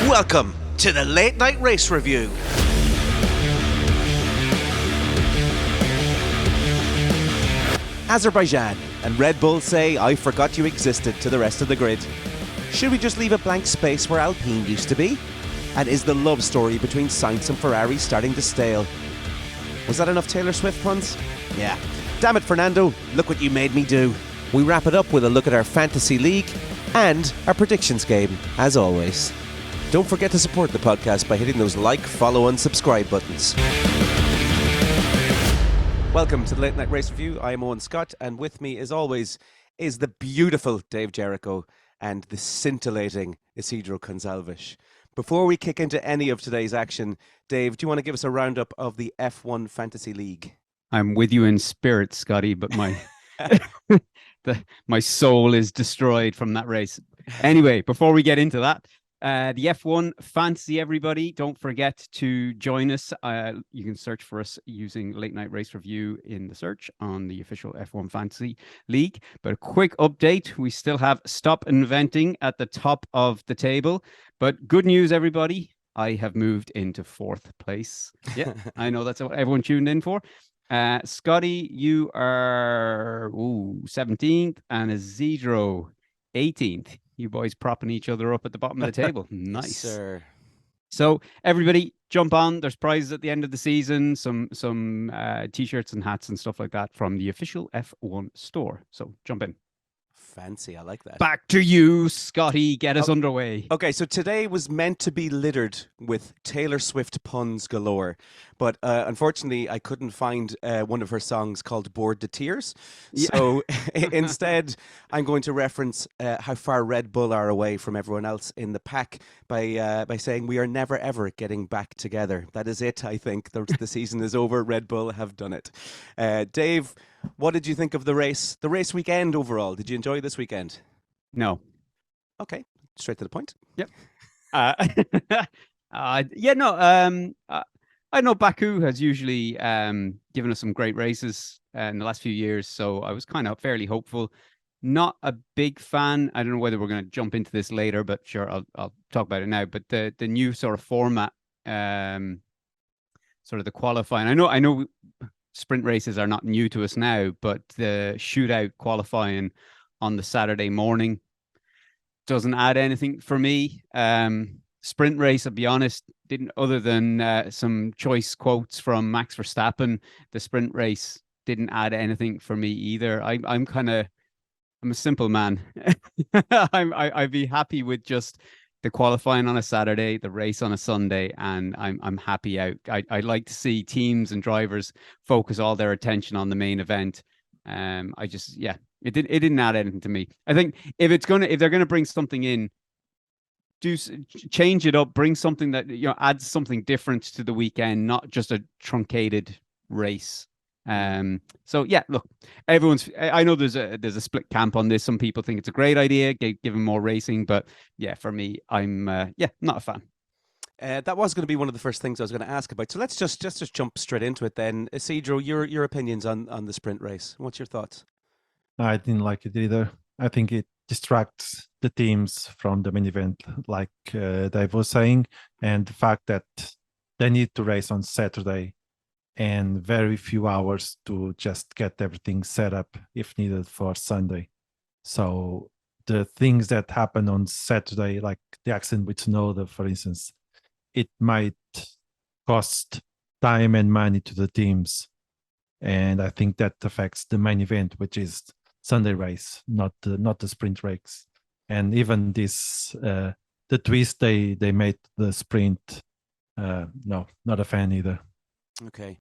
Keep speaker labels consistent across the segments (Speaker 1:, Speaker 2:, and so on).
Speaker 1: Welcome to the Late Night Race Review. Azerbaijan and Red Bull say, "I forgot you existed" to the rest of the grid. Should we just leave a blank space where Alpine used to be? And is the love story between Sainz and Ferrari starting to stale? Was that enough Taylor Swift puns? Yeah. Damn it, Fernando, look what you made me do. We wrap it up with a look at our fantasy league and our predictions game, as always. Don't forget to support the podcast by hitting those like, follow and subscribe buttons. Welcome to the Late Night Race Review. I am Owen Scott, and with me, as always, is the beautiful Dave Jericho and the scintillating Isidro Gonçalves. Before we kick into any of today's action, Dave, do you want to give us a roundup of the F1 Fantasy League?
Speaker 2: I'm with you in spirit, Scotty, but my my soul is destroyed from that race. Anyway, before we get into that, the F1 Fantasy, everybody, don't forget to join us. You can search for us using Late Night Race Review in the search on the official F1 Fantasy League. But a quick update, we still have Stop Inventing at the top of the table. But good news, everybody, I have moved into 4th place. Yeah, I know that's what everyone tuned in for. Scotty, you are 17th, and Isidro 18th. You boys propping each other up at the bottom of the table. Nice.
Speaker 1: Yes, sir.
Speaker 2: So everybody jump on. There's prizes at the end of the season, some t-shirts and hats and stuff like that from the official F1 store. So jump in.
Speaker 1: Fancy, I like that.
Speaker 2: Back to you, Scotty. Get us underway.
Speaker 1: Okay, so today was meant to be littered with Taylor Swift puns galore, but unfortunately I couldn't find one of her songs called Bored to Tears. Yeah. So instead, I'm going to reference how far Red Bull are away from everyone else in the pack by saying we are never ever getting back together. That is it, I think. The season is over. Red Bull have done it. Dave, what did you think of the race weekend overall? Did you enjoy this weekend?
Speaker 2: No.
Speaker 1: Okay, straight to the point.
Speaker 2: Yep. I know Baku has usually given us some great races in the last few years, so I was kind of fairly hopeful. Not a big fan. I don't know whether we're going to jump into this later, but sure, I'll talk about it now. But the new sort of format, sort of the qualifying. I know sprint races are not new to us now, but the shootout qualifying on the Saturday morning doesn't add anything for me. Sprint race, I'll be honest, didn't, other than some choice quotes from Max Verstappen, the sprint race didn't add anything for me either. I'm a simple man. I'd be happy with just the qualifying on a Saturday, the race on a Sunday, and I'm happy out. I like to see teams and drivers focus all their attention on the main event. It didn't add anything to me. I think if they're gonna bring something in, change it up, bring something that adds something different to the weekend, not just a truncated race. So yeah, look, I know there's a split camp on this. Some people think it's a great idea, giving more racing, but yeah, for me, I'm not a fan.
Speaker 1: That was going to be one of the first things I was going to ask about. So let's just jump straight into it then. Isidro, your opinions on the sprint race. What's your thoughts?
Speaker 3: I didn't like it either. I think it distracts the teams from the main event, like Dave was saying, and the fact that they need to race on Saturday and very few hours to just get everything set up if needed for Sunday. So the things that happen on Saturday, like the accident with Tsunoda, for instance, it might cost time and money to the teams. And I think that affects the main event, which is Sunday race, not the sprint race. And even this, the twist they made the sprint, no, not a fan either.
Speaker 1: Okay.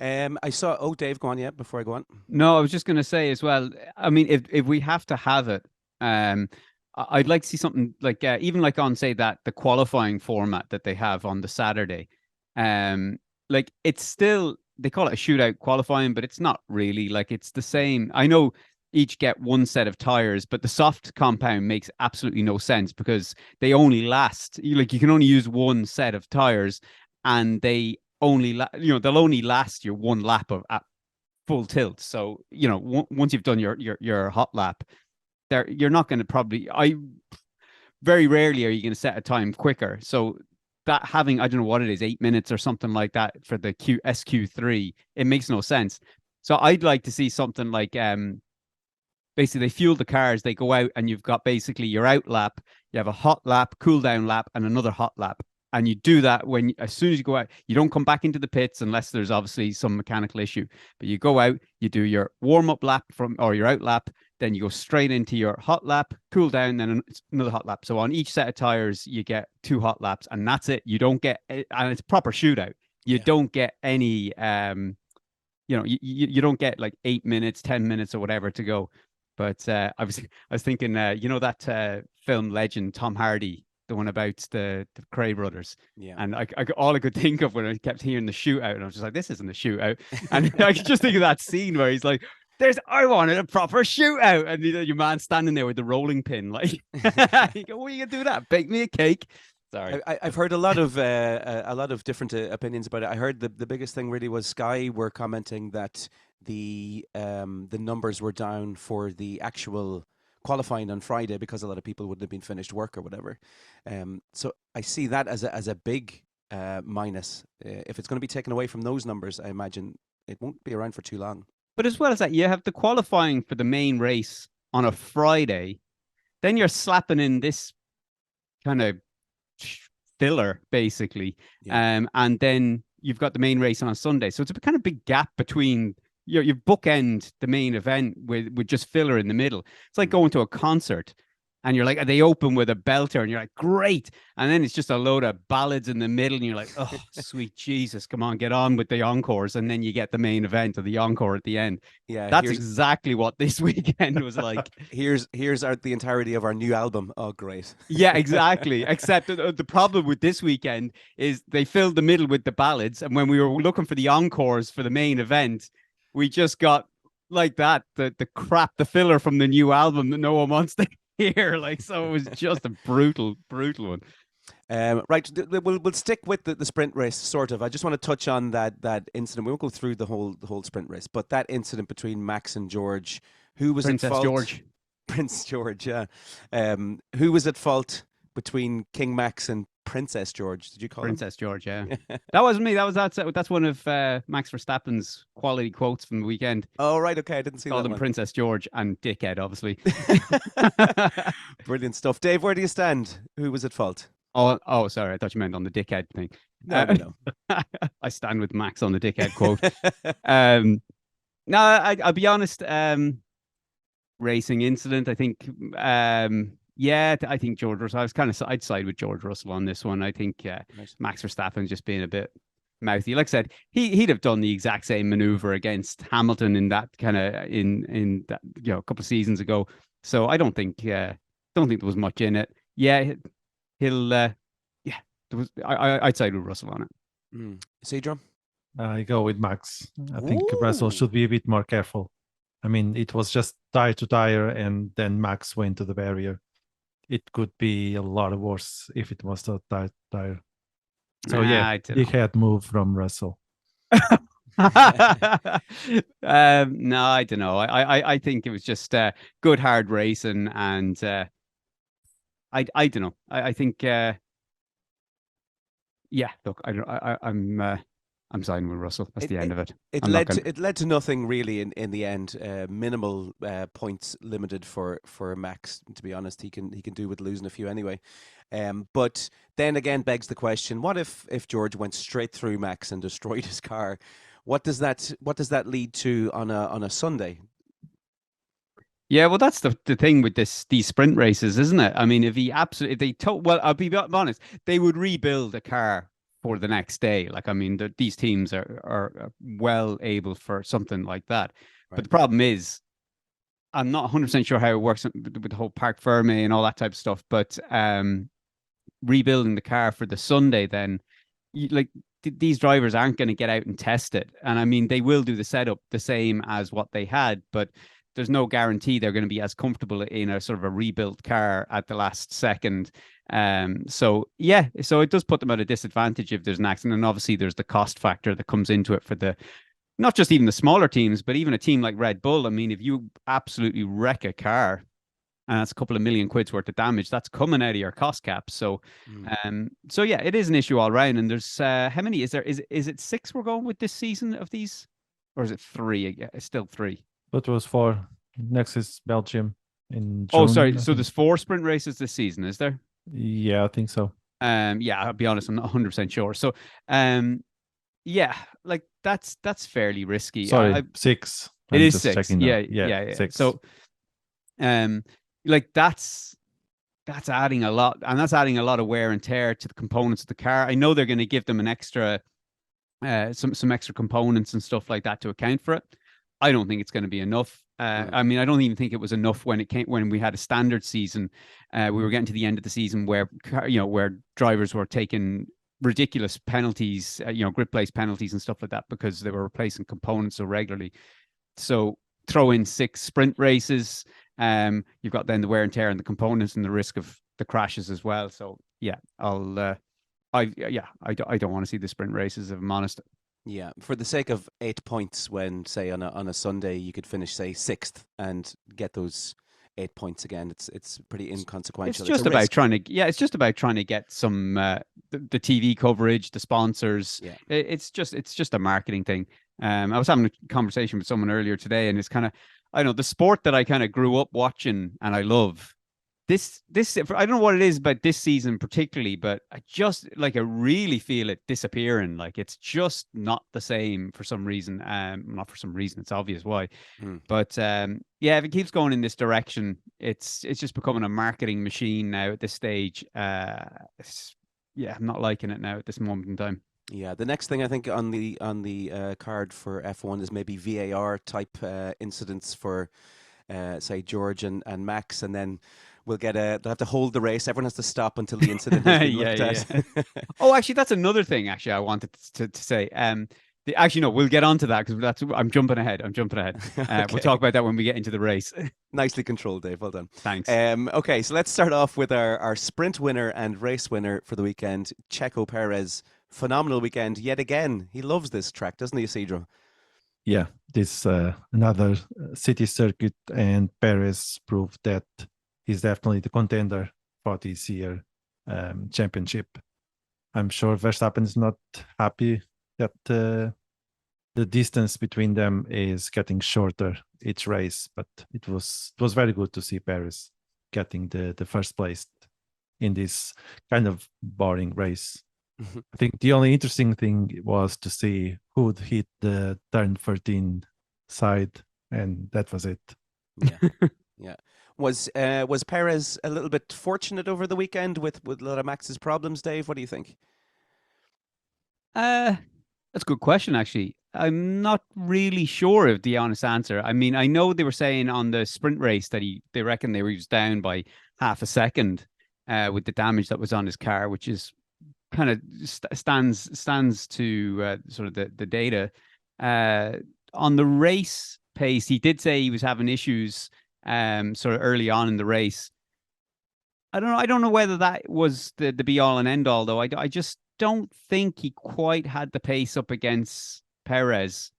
Speaker 1: I saw, Dave, go on, yeah, before I go on.
Speaker 2: No, I was just going to say as well, I mean, if we have to have it, I'd like to see something like, even like on, say, that the qualifying format that they have on the Saturday, like it's still, they call it a shootout qualifying, but it's not really, like it's the same. I know each get one set of tires, but the soft compound makes absolutely no sense because they only last, you can only use one set of tires, and they they'll only last your one lap at full tilt. So once you've done your hot lap, you're not going to probably, very rarely are you going to set a time quicker. So that having, I don't know what it is, 8 minutes or something like that for the SQ3, it makes no sense. So I'd like to see something like basically they fuel the cars, they go out, and you've got basically your out lap, you have a hot lap, cool down lap, and another hot lap. And you do that as soon as you go out, you don't come back into the pits unless there's obviously some mechanical issue. But you go out, you do your warm-up lap or your out lap, then you go straight into your hot lap, cool down, then another hot lap. So on each set of tires, you get 2 hot laps, and that's it. You don't get, and it's a proper shootout. You don't get any, you don't get like 8 minutes, 10 minutes or whatever to go. But I was thinking, that film Legend, Tom Hardy, the one about the Cray brothers. Yeah. And all I could think of when I kept hearing the shootout, and I was just like, this isn't a shootout. And I could just think of that scene where he's like, I wanted a proper shootout. And your man standing there with the rolling pin, like, you go, what are you going to do that? Bake me a cake. Sorry.
Speaker 1: I've heard a lot of different opinions about it. I heard the biggest thing really was Sky were commenting that the numbers were down for the actual qualifying on Friday because a lot of people wouldn't have been finished work or whatever. So I see that as a big minus. If it's going to be taken away from those numbers, I imagine it won't be around for too long.
Speaker 2: But as well as that, you have the qualifying for the main race on a Friday. Then you're slapping in this kind of filler, basically. Yeah. And then you've got the main race on a Sunday. So it's a kind of big gap between you bookend the main event with just filler in the middle. It's like going to a concert and you're like, they open with a belter and you're like, great. And then it's just a load of ballads in the middle and you're like, oh, sweet Jesus, come on, get on with the encores. And then you get the main event or the encore at the end. Yeah, that's exactly what this weekend was like.
Speaker 1: Here's the entirety of our new album. Oh, great.
Speaker 2: Yeah, exactly. Except the problem with this weekend is they filled the middle with the ballads. And when we were looking for the encores for the main event, we just got like that, the crap, the filler from the new album that no one wants to hear. Like, so it was just a brutal one.
Speaker 1: Right, we'll stick with the sprint race, sort of. I just want to touch on that incident. We won't go through the whole sprint race, but that incident between Max and George, who was at fault? Prince George, yeah. Who was at fault between King Max and Princess George? Did you call
Speaker 2: Princess George? Yeah, that wasn't me. That's one of Max Verstappen's quality quotes from the weekend.
Speaker 1: Oh right, okay, I didn't see that.
Speaker 2: Called him Princess George and dickhead, obviously.
Speaker 1: Brilliant stuff, Dave. Where do you stand? Who was at fault?
Speaker 2: Oh, sorry. I thought you meant on the dickhead thing.
Speaker 1: No.
Speaker 2: I stand with Max on the dickhead quote. No, I'll be honest. Racing incident. I think. Yeah, I think George Russell. I'd side with George Russell on this one. I think Max Verstappen just being a bit mouthy. Like I said, he'd have done the exact same maneuver against Hamilton in that kind of in that a couple of seasons ago. So I don't think there was much in it. Yeah, he'll. I'd side with Russell on it.
Speaker 1: Cedro?
Speaker 3: I go with Max. I think Russell should be a bit more careful. I mean, it was just tire to tire, and then Max went to the barrier. It could be a lot worse if it was the tire. So big head move from Russell.
Speaker 2: No, I don't know. I think it was just good hard racing, and I don't know. I think look, I'm siding with Russell. That's the end of it.
Speaker 1: It led to nothing really in the end. Minimal points limited for Max. To be honest, he can do with losing a few anyway. But then again begs the question: what if George went straight through Max and destroyed his car? What does that lead to on a Sunday?
Speaker 2: Yeah, well, that's the thing with these sprint races, isn't it? I mean, I'll be honest, they would rebuild a car for the next day. Like, I mean, these teams are well able for something like that. Right. But the problem is, I'm not 100% sure how it works with the whole Parc Fermé and all that type of stuff. But rebuilding the car for the Sunday, then, these drivers aren't going to get out and test it. And I mean, they will do the setup the same as what they had, but there's no guarantee they're going to be as comfortable in a sort of a rebuilt car at the last second. So it does put them at a disadvantage if there's an accident. And obviously there's the cost factor that comes into it for not just even the smaller teams, but even a team like Red Bull. I mean, if you absolutely wreck a car, and that's a couple of million quid's worth of damage that's coming out of your cost cap. So, so yeah, it is an issue all round. And there's how many is there? Is it 6 we're going with this season of these, or is it 3? Yeah, it's still 3.
Speaker 3: But it was 4. Next is Belgium in June.
Speaker 2: Oh, sorry.
Speaker 3: I
Speaker 2: So
Speaker 3: think.
Speaker 2: there's 4 sprint races this season, is there?
Speaker 3: Yeah, I think so.
Speaker 2: Yeah, I'll be honest, I'm not 100% sure. So, yeah, like that's fairly risky.
Speaker 3: Sorry, 6.
Speaker 2: It
Speaker 3: I'm
Speaker 2: is
Speaker 3: just
Speaker 2: 6.
Speaker 3: checking now. Yeah, 6.
Speaker 2: So, like that's adding a lot, and that's adding a lot of wear and tear to the components of the car. I know they're going to give them an extra, some extra components and stuff like that to account for it. I don't think it's going to be enough. I mean, I don't even think it was enough when we had a standard season. We were getting to the end of the season where where drivers were taking ridiculous penalties, grip place penalties and stuff like that because they were replacing components so regularly. So throw in 6 sprint races. You've got then the wear and tear and the components and the risk of the crashes as well. So yeah, I don't want to see the sprint races, if I'm honest.
Speaker 1: Yeah, for the sake of 8 points, when say on a Sunday you could finish say 6th and get those 8 points again, it's pretty inconsequential.
Speaker 2: It's just about trying to get some the TV coverage, the sponsors.
Speaker 1: Yeah.
Speaker 2: It's just a marketing thing. I was having a conversation with someone earlier today, and it's kind of, I don't know, the sport that I kind of grew up watching and I love. This I don't know what it is about this season particularly, but I really feel it disappearing. Like it's just not the same for some reason. Not for some reason, it's obvious why. But yeah, if it keeps going in this direction, it's just becoming a marketing machine now at this stage. I'm not liking it now at this moment in time.
Speaker 1: Yeah, the next thing I think on the card for F1 is maybe VAR type incidents for say George and Max, and then we'll get they'll have to hold the race. Everyone has to stop until the incident has been looked at.
Speaker 2: Oh, actually, that's another thing. Actually, I wanted to say. Actually, no, we'll get on to that because I'm jumping ahead. Okay. We'll talk about that when we get into the race.
Speaker 1: Nicely controlled, Dave. Well done.
Speaker 2: Thanks.
Speaker 1: Okay, so let's start off with our sprint winner and race winner for the weekend, Checo Perez. Phenomenal weekend yet again. He loves this track, doesn't he, Isidro?
Speaker 3: Yeah, this another city circuit, and Perez proved that he's definitely the contender for this year championship. I'm sure Verstappen is not happy that the distance between them is getting shorter each race, but it was very good to see Perez getting the first place in this kind of boring race. I think the only interesting thing was to see who would hit the turn 13 side, and that was it.
Speaker 1: Yeah, yeah. Was Perez a little bit fortunate over the weekend with a lot of Max's problems, Dave? What do you think?
Speaker 2: That's a good question, actually. I'm not really sure of the honest answer. I mean, I know they were saying on the sprint race that they reckon he was down by half a second with the damage that was on his car, which is kind of stands to sort of the data. On the race pace, he did say he was having issues sort of early on in the race. I don't know whether that was the be all and end all, though. I just don't think he quite had the pace up against Perez.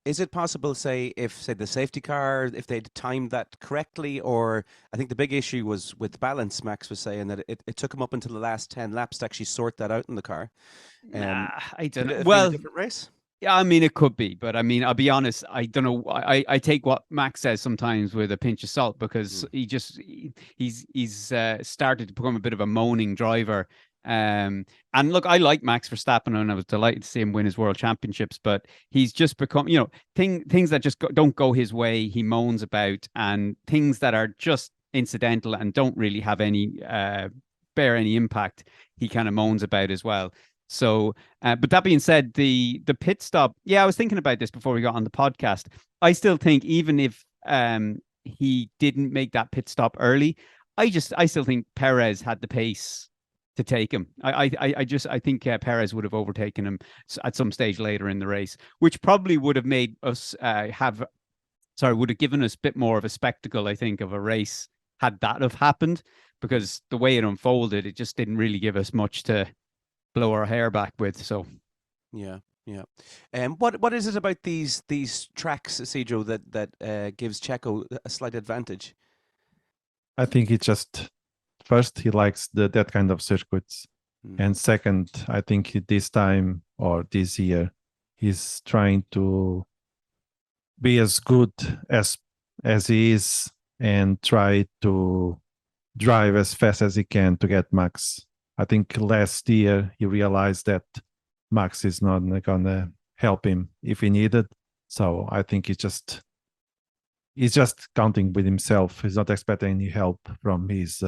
Speaker 1: Is it possible, say the safety car, if they'd timed that correctly, or I think the big issue was with balance. Max was saying that it took him up until the last 10 laps to actually sort that out in the car.
Speaker 2: I don't know.
Speaker 1: Well, a different race.
Speaker 2: Yeah, I mean, it could be, but I mean, I'll be honest, I don't know. I take what Max says sometimes with a pinch of salt, because he's started to become a bit of a moaning driver. And look, I like Max Verstappen, and I was delighted to see him win his world championships, but he's just become, things that just don't go his way, he moans about, and things that are just incidental and don't really have any bear any impact, he kind of moans about as well. So, but that being said, the pit stop, I was thinking about this before we got on the podcast. I still think even if he didn't make that pit stop early, I still think Perez had the pace to take him. I think Perez would have overtaken him at some stage later in the race, which probably would have made us would have given us a bit more of a spectacle, I think, of a race had that have happened, because the way it unfolded, it just didn't really give us much to blow our hair back with. So
Speaker 1: yeah. What is it about these tracks, Cedro, that gives Checo a slight advantage?
Speaker 3: I think he just first he likes that kind of circuits, and second, I think this time or this year, he's trying to be as good as he is and try to drive as fast as he can to get Max. I think last year he realized that Max is not gonna help him if he needed. So I think he's just counting with himself. He's not expecting any help from his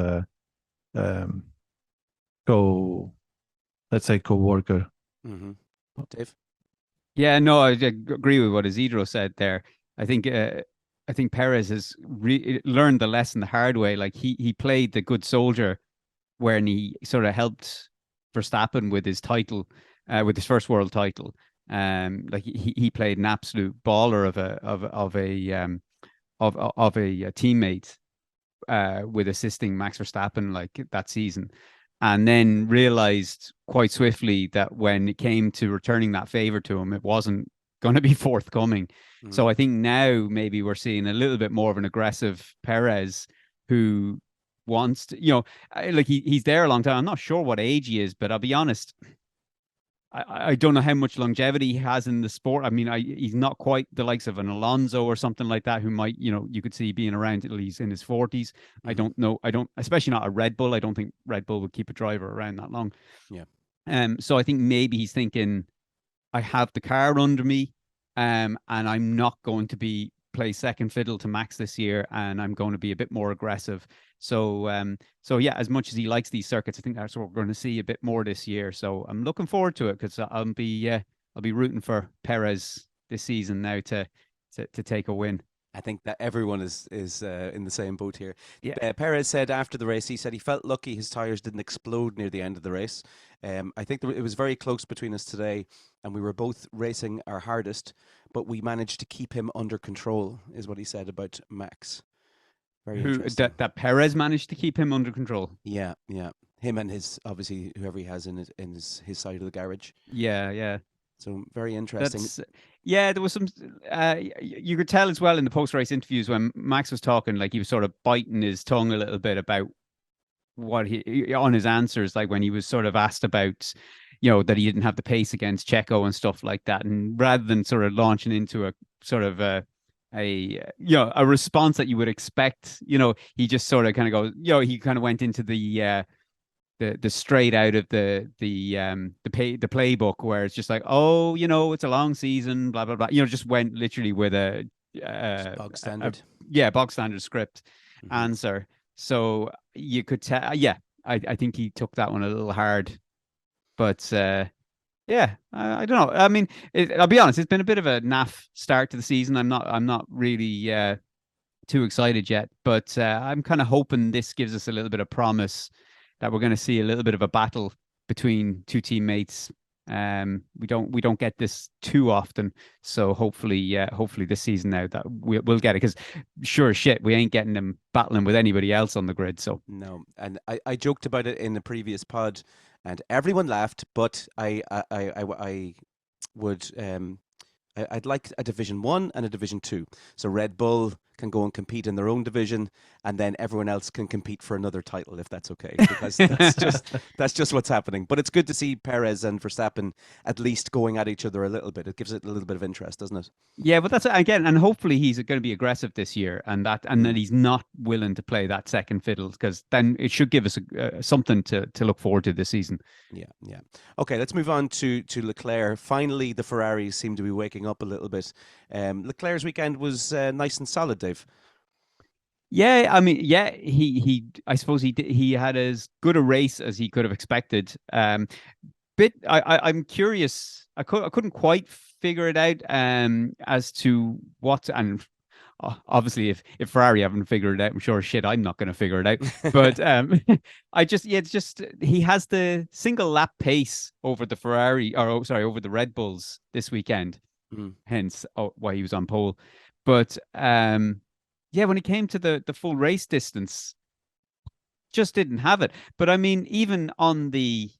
Speaker 3: co-worker.
Speaker 1: Dave?
Speaker 2: Yeah, no, I agree with what Isidro said there. I think Perez has learned the lesson the hard way. Like he played the good soldier when he sort of helped Verstappen with his title, with his first world title. Like he played an absolute baller of a teammate with assisting Max Verstappen like that season, and then realized quite swiftly that when it came to returning that favor to him, it wasn't going to be forthcoming. So I think now maybe we're seeing a little bit more of an aggressive Perez who wants to, like he's there a long time. I'm not sure what age he is, but I'll be honest, I don't know how much longevity he has in the sport. I mean, he's not quite the likes of an Alonso or something like that, who might, you could see being around till he's in his 40s. I don't know. Especially not a Red Bull. I don't think Red Bull would keep a driver around that long.
Speaker 1: Yeah.
Speaker 2: So I think maybe he's thinking, I have the car under me, and I'm not going to play second fiddle to Max this year, and I'm going to be a bit more aggressive. So yeah, as much as he likes these circuits, I think that's what we're going to see a bit more this year. So I'm looking forward to it because I'll be rooting for Perez this season now to take a win.
Speaker 1: I think that everyone is in the same boat here.
Speaker 2: Yeah.
Speaker 1: Perez said after the race, he said he felt lucky his tires didn't explode near the end of the race. I think it was very close between us today, and we were both racing our hardest, but we managed to keep him under control, is what he said about Max. Very interesting.
Speaker 2: That Perez managed to keep him under control.
Speaker 1: Yeah. Him and his, obviously, whoever he has in his side of the garage.
Speaker 2: Yeah.
Speaker 1: So very interesting.
Speaker 2: Yeah, there was some. You could tell as well in the post-race interviews when Max was talking, like he was sort of biting his tongue a little bit about what he on his answers, like when he was sort of asked about, that he didn't have the pace against Checo and stuff like that, and rather than sort of launching into a sort of a response that you would expect, he just sort of kind of goes, he kind of went into the straight out of the playbook where it's just like, oh, it's a long season, blah blah blah. Just went literally with a
Speaker 1: bog standard,
Speaker 2: bog standard script answer. So you could tell, I think he took that one a little hard, but I don't know. I mean, I'll be honest, it's been a bit of a naff start to the season. I'm not really too excited yet, but I'm kind of hoping this gives us a little bit of promise that we're going to see a little bit of a battle between two teammates. We don't get this too often, so hopefully this season now that we'll get it, because sure as shit we ain't getting them battling with anybody else on the grid. So
Speaker 1: no, and I joked about it in the previous pod, and everyone laughed, but I would I'd like a Division 1 and a Division 2. So Red Bull can go and compete in their own division, and then everyone else can compete for another title, if that's okay, because that's just what's happening. But it's good to see Perez and Verstappen at least going at each other a little bit. It gives it a little bit of interest, doesn't it?
Speaker 2: Yeah, but that's again, and hopefully he's going to be aggressive this year, and that he's not willing to play that second fiddle, because then it should give us something to look forward to this season.
Speaker 1: Yeah. Okay, let's move on to Leclerc. Finally, the Ferraris seem to be waking up a little bit. Leclerc's weekend was nice and solid, Dave.
Speaker 2: Yeah, I mean, he I suppose he had as good a race as he could have expected. I'm curious. I couldn't quite figure it out as to what, and obviously if Ferrari haven't figured it out, I'm sure shit I'm not going to figure it out. But it's just he has the single lap pace over the Ferrari, over the Red Bulls this weekend. Hence why he was on pole. But when it came to the full race distance, just didn't have it. But I mean, even on the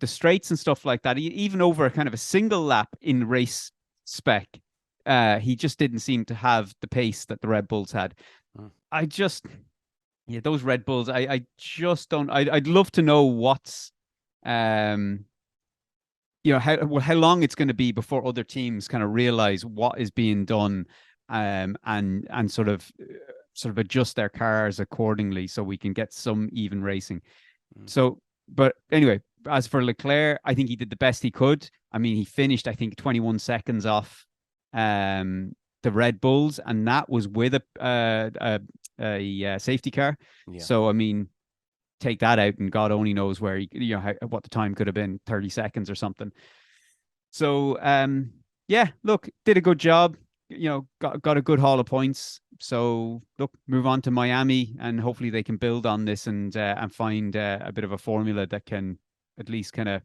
Speaker 2: straights and stuff like that, even over kind of a single lap in race spec, he just didn't seem to have the pace that the Red Bulls had. Yeah, those Red Bulls, I just don't. I'd love to know what's, how long it's going to be before other teams kind of realize what is being done, and sort of adjust their cars accordingly, so we can get some even racing. So, but anyway, as for Leclerc, I think he did the best he could. I mean, he finished, I think, 21 seconds off the Red Bulls, and that was with a safety car.
Speaker 1: Yeah.
Speaker 2: So, I mean, take that out, and God only knows where what the time could have been, 30 seconds or something. So, yeah, look, did a good job. Got a good haul of points. So look, move on to Miami, and hopefully they can build on this and find a bit of a formula that can at least kind of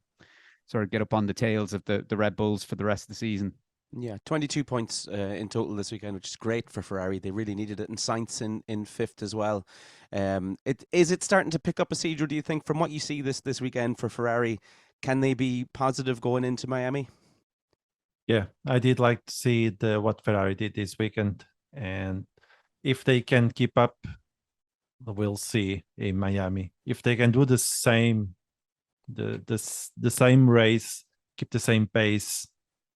Speaker 2: sort of get up on the tails of the Red Bulls for the rest of the season.
Speaker 1: Yeah, 22 points in total this weekend, which is great for Ferrari. They really needed it, and Sainz in fifth as well. Is it starting to pick up a siege, or do you think, from what you see this weekend for Ferrari, can they be positive going into Miami?
Speaker 3: Yeah, I did like to see what Ferrari did this weekend, and if they can keep up, we'll see in Miami. If they can do the same race, keep the same pace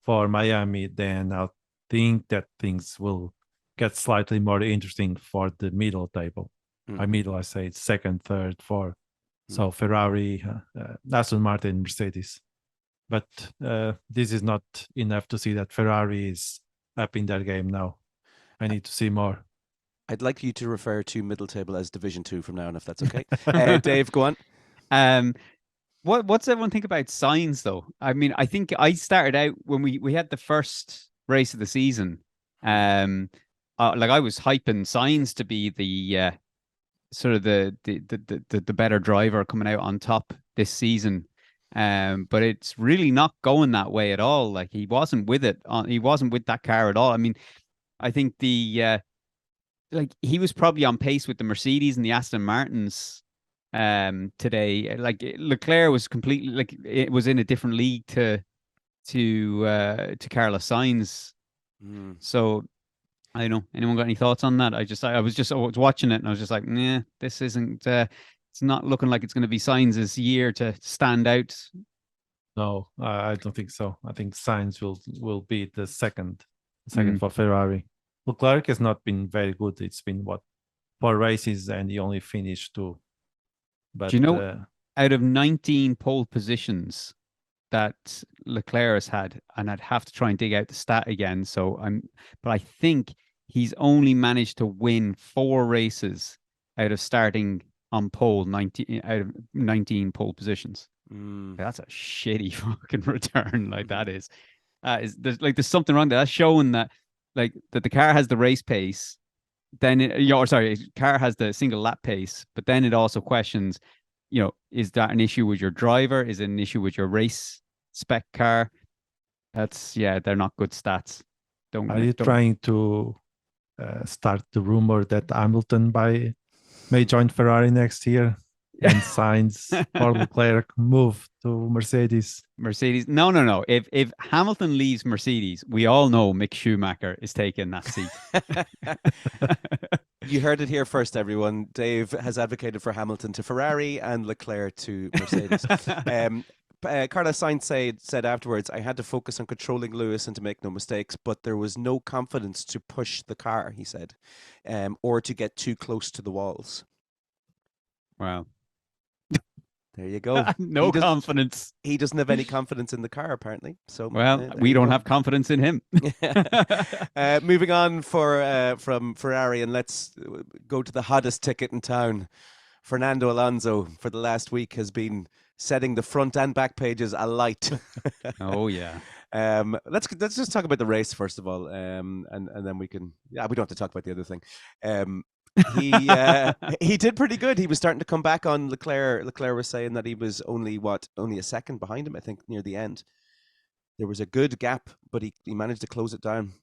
Speaker 3: for Miami, then I think that things will get slightly more interesting for the middle table. By middle, I say second, third, fourth. So Ferrari, Aston Martin, Mercedes. But this is not enough to see that Ferrari is up in their game now. I need to see more.
Speaker 1: I'd like you to refer to middle table as Division 2 from now on, if that's okay. Dave, go on.
Speaker 2: What's everyone think about Sainz, though? I mean, I think I started out when we had the first race of the season. I was hyping Sainz to be the sort of the better driver coming out on top this season. But it's really not going that way at all. Like, he wasn't with it. He wasn't with that car at all. I mean, I think he was probably on pace with the Mercedes and the Aston Martins today. Like, Leclerc was completely, like, it was in a different league to Carlos Sainz. So I don't know. Anyone got any thoughts on that? I was watching it, and I was just like, nah, this isn't. It's not looking like it's going to be Sainz's year to stand out.
Speaker 3: No, I don't think so. I think Sainz will be the second for Ferrari. Leclerc has not been very good. It's been 4 races, and he only finished 2. But
Speaker 2: do you know, out of 19 pole positions that Leclerc has had, and I'd have to try and dig out the stat again. But I think he's only managed to win 4 races out of starting on pole, 19 out of 19 pole positions. That's a shitty fucking return. Like, that is, there's something wrong there. That's showing that, like, that the car has the race pace. Then car has the single lap pace, but then it also questions, is that an issue with your driver? Is it an issue with your race spec car? They're not good stats.
Speaker 3: Are you trying to start the rumor that Hamilton may join Ferrari next year, and Sainz or Leclerc move to Mercedes?
Speaker 2: No. If Hamilton leaves Mercedes, we all know Mick Schumacher is taking that seat.
Speaker 1: You heard it here first, everyone. Dave has advocated for Hamilton to Ferrari and Leclerc to Mercedes. Carlos Sainz said afterwards, I had to focus on controlling Lewis and to make no mistakes, but there was no confidence to push the car, he said, or to get too close to the walls.
Speaker 2: Wow.
Speaker 1: There you go.
Speaker 2: No confidence.
Speaker 1: He doesn't have any confidence in the car, apparently. So,
Speaker 2: well, we don't have confidence in him.
Speaker 1: Moving on from Ferrari, and let's go to the hottest ticket in town. Fernando Alonso, for the last week, has been setting the front and back pages alight.
Speaker 2: Oh yeah.
Speaker 1: Let's just talk about the race first of all, and then we can. Yeah, we don't have to talk about the other thing. He did pretty good. He was starting to come back on Leclerc. Leclerc was saying that he was only a second behind him, I think, near the end. There was a good gap, but he managed to close it down.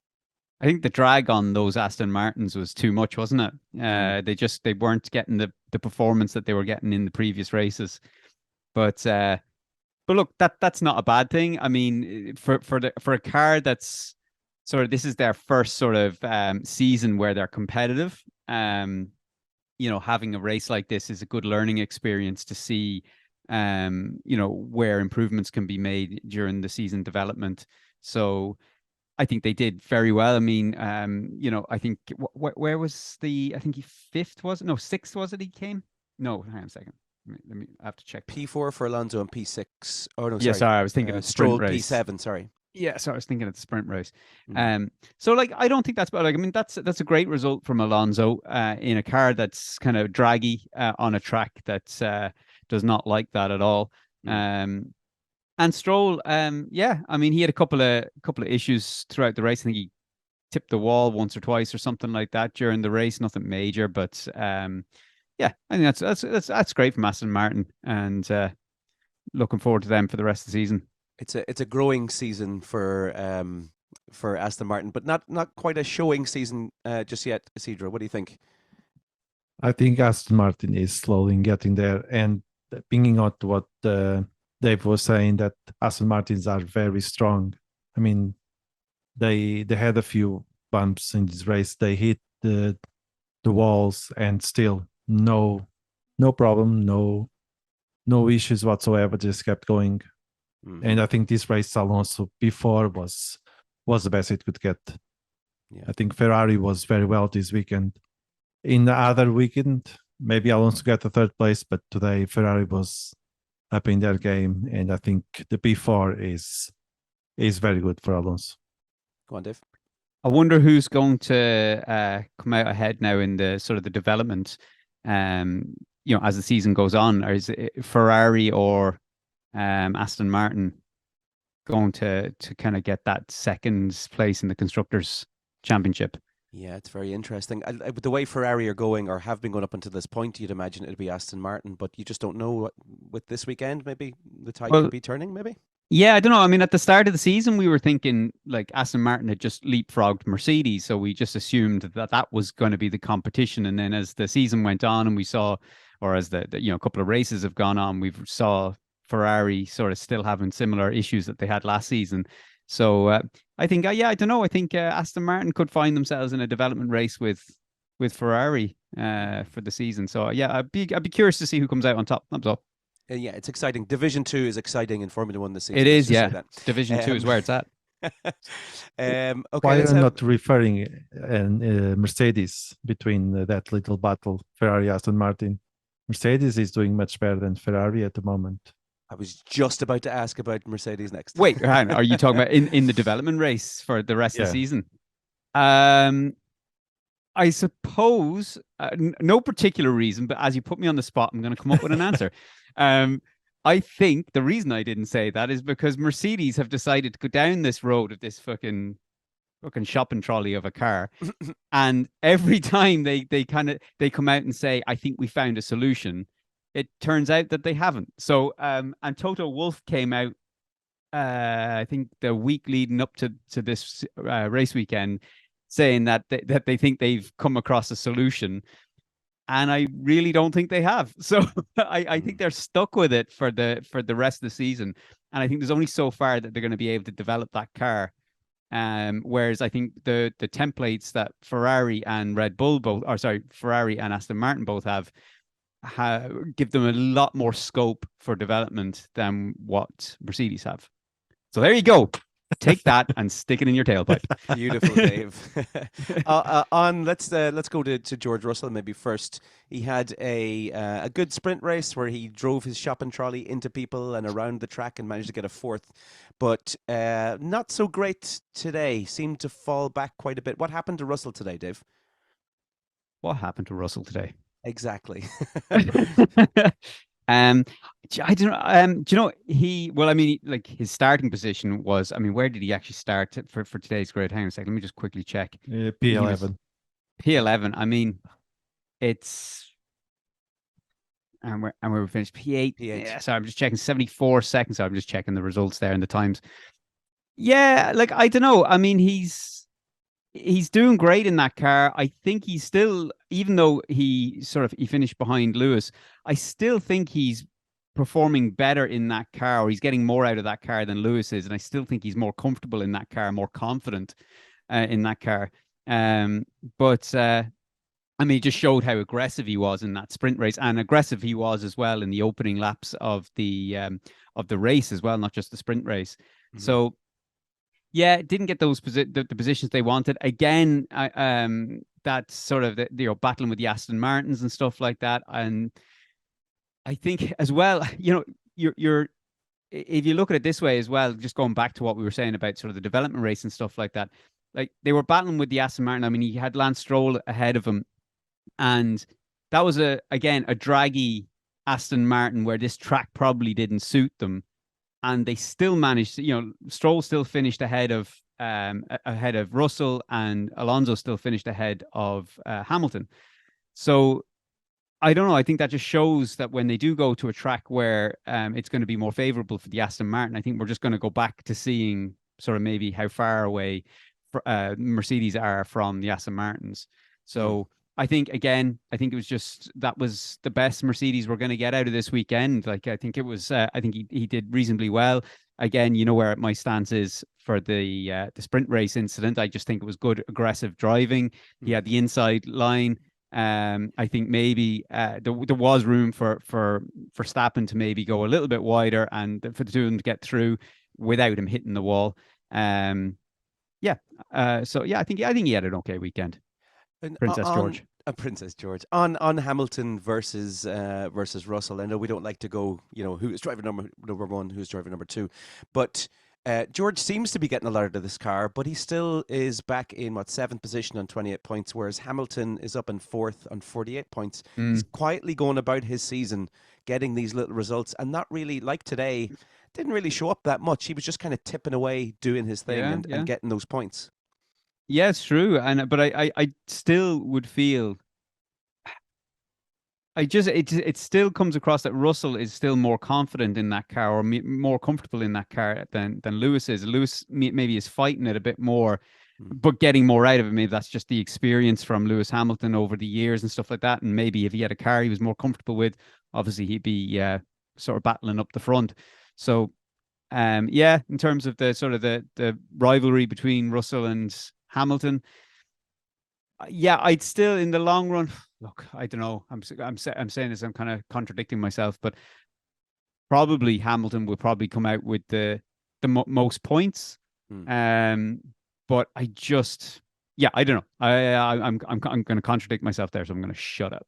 Speaker 2: I think the drag on those Aston Martins was too much, wasn't it? They weren't getting the performance that they were getting in the previous races. But look, that's not a bad thing. I mean, for a car that's sort of, this is their first sort of season where they're competitive. having a race like this is a good learning experience to see, where improvements can be made during the season development. So I think they did very well. I mean, I think where was I think he fifth, was it? No, sixth, was it? He came? No, hang on a second. I have to check.
Speaker 1: P4 for Alonso and P6. Oh no,
Speaker 2: Yeah, sorry, I was thinking of the sprint
Speaker 1: Stroll
Speaker 2: race.
Speaker 1: P7. Sorry.
Speaker 2: Yeah, so I was thinking of the sprint race. So like, I don't think that's bad. Like, I mean, that's a great result from Alonso in a car that's kind of draggy on a track that does not like that at all. And Stroll, yeah, I mean, he had a couple of issues throughout the race. I think he tipped the wall once or twice or something like that during the race. Nothing major, but yeah, I think that's great from Aston Martin, and looking forward to them for the rest of the season.
Speaker 1: It's a growing season for Aston Martin, but not quite a showing season just yet. Isidro, what do you think?
Speaker 3: I think Aston Martin is slowly getting there, and pinging out to what Dave was saying, that Aston Martins are very strong. I mean, they had a few bumps in this race. They hit the walls, and still no problem, no issues whatsoever. Just kept going. And I think this race Alonso before was the best it could get.
Speaker 1: Yeah.
Speaker 3: I think Ferrari was very well this weekend. In the other weekend, maybe Alonso got the third place, but today Ferrari was up in their game, and I think the P4 is very good for Alonso.
Speaker 1: Go on, Dave.
Speaker 2: I wonder who's going to come out ahead now in the sort of the development, as the season goes on. Or is it Ferrari or Aston Martin going to kind of get that second place in the Constructors' Championship?
Speaker 1: Yeah, it's very interesting. The way Ferrari are going, or have been going up until this point, you'd imagine it'd be Aston Martin, but you just don't know with this weekend. Maybe the tide could be turning, maybe?
Speaker 2: Yeah, I don't know. I mean, at the start of the season, we were thinking like Aston Martin had just leapfrogged Mercedes, so we just assumed that was going to be the competition. And then as the season went on, and we saw, or as the couple of races have gone on, we saw Ferrari sort of still having similar issues that they had last season. So I think, I don't know. I think Aston Martin could find themselves in a development race with Ferrari for the season. So yeah, I'd be curious to see who comes out on top. That's all.
Speaker 1: Yeah, it's exciting. Division 2 is exciting in Formula 1 this season.
Speaker 2: It is, yeah. Division 2 is where it's at.
Speaker 1: Okay,
Speaker 3: why are not referring Mercedes between that little battle, Ferrari, Aston Martin? Mercedes is doing much better than Ferrari at the moment.
Speaker 1: I was just about to ask about Mercedes next.
Speaker 2: Wait, hang on. Are you talking about in the development race for the rest of the season? I suppose no particular reason, but as you put me on the spot, I'm going to come up with an answer. I think the reason I didn't say that is because Mercedes have decided to go down this road of this fucking shopping trolley of a car, and every time they come out and say, "I think we found a solution," it turns out that they haven't. So, and Toto Wolff came out, I think the week leading up to this race weekend, saying that they think they've come across a solution, and I really don't think they have. So I think they're stuck with it for the rest of the season, and I think there's only so far that they're going to be able to develop that car. Whereas I think the templates that Ferrari and Ferrari and Aston Martin both have give them a lot more scope for development than what Mercedes have. So there you go. Take that and stick it in your tailpipe.
Speaker 1: Beautiful, Dave. Let's go to George Russell maybe first. He had a good sprint race where he drove his shopping trolley into people and around the track and managed to get a fourth, but not so great today. Seemed to fall back quite a bit. What happened to Russell today, Dave?
Speaker 2: What happened to Russell today?
Speaker 1: Exactly.
Speaker 2: I don't know. Do you know well, I mean, like his starting position was, I mean, where did he actually start for today's grid? Hang on a second. Let me just quickly check.
Speaker 3: P11.
Speaker 2: P11. I mean, it's and we're finished P8. Yeah, so I'm just checking 74 seconds. So I'm just checking the results there and the times. Yeah, like I don't know. I mean, he's doing great in that car. I think he's still, even though he finished behind Lewis, I still think he's performing better in that car, or he's getting more out of that car than Lewis is. And I still think he's more comfortable in that car, more confident in that car. But I mean, he just showed how aggressive he was in that sprint race, and aggressive he was as well in the opening laps of the race as well, not just the sprint race.
Speaker 1: Mhm.
Speaker 2: So, yeah, didn't get those the positions they wanted. Again, that's sort of battling with the Aston Martins and stuff like that. And I think as well, you're if you look at it this way as well, just going back to what we were saying about sort of the development race and stuff like that, like they were battling with the Aston Martin. I mean, he had Lance Stroll ahead of him, and that was again a draggy Aston Martin where this track probably didn't suit them, and they still managed to, Stroll still finished ahead of Russell, and Alonso still finished ahead of Hamilton. So I don't know. I think that just shows that when they do go to a track where it's going to be more favorable for the Aston Martin, I think we're just going to go back to seeing sort of maybe how far away Mercedes are from the Aston Martins. So I think, again, it was just that was the best Mercedes we're going to get out of this weekend. Like, I think it was, I think he did reasonably well. Again, you know where my stance is for the sprint race incident. I just think it was good, aggressive driving. He had the inside line. I think maybe there was room for Verstappen to maybe go a little bit wider and for the two of them to get through without him hitting the wall. So yeah, I think he had an okay weekend. Princess George.
Speaker 1: Princess George on Hamilton versus Russell. I know we don't like to go, who's driving number one, who's driving number two, but George seems to be getting a lot out of this car, but he still is back in seventh position on 28 points, whereas Hamilton is up in fourth on 48 points. He's quietly going about his season, getting these little results, and not really, like today, didn't really show up that much. He was just kind of tipping away, doing his thing, and getting those points.
Speaker 2: Yeah, it's true, but I still would feel. It still comes across that Russell is still more confident in that car, or more comfortable in that car than Lewis is. Lewis maybe is fighting it a bit more, but getting more out of it. Maybe that's just the experience from Lewis Hamilton over the years and stuff like that. And maybe if he had a car he was more comfortable with, obviously he'd be sort of battling up the front. So, in terms of the sort of the rivalry between Russell and Hamilton, I'd still, in the long run, look, I don't know. I'm saying this, I'm kind of contradicting myself, but probably Hamilton will probably come out with the most points. But I just, I don't know. I'm going to contradict myself there, so I'm going to shut up.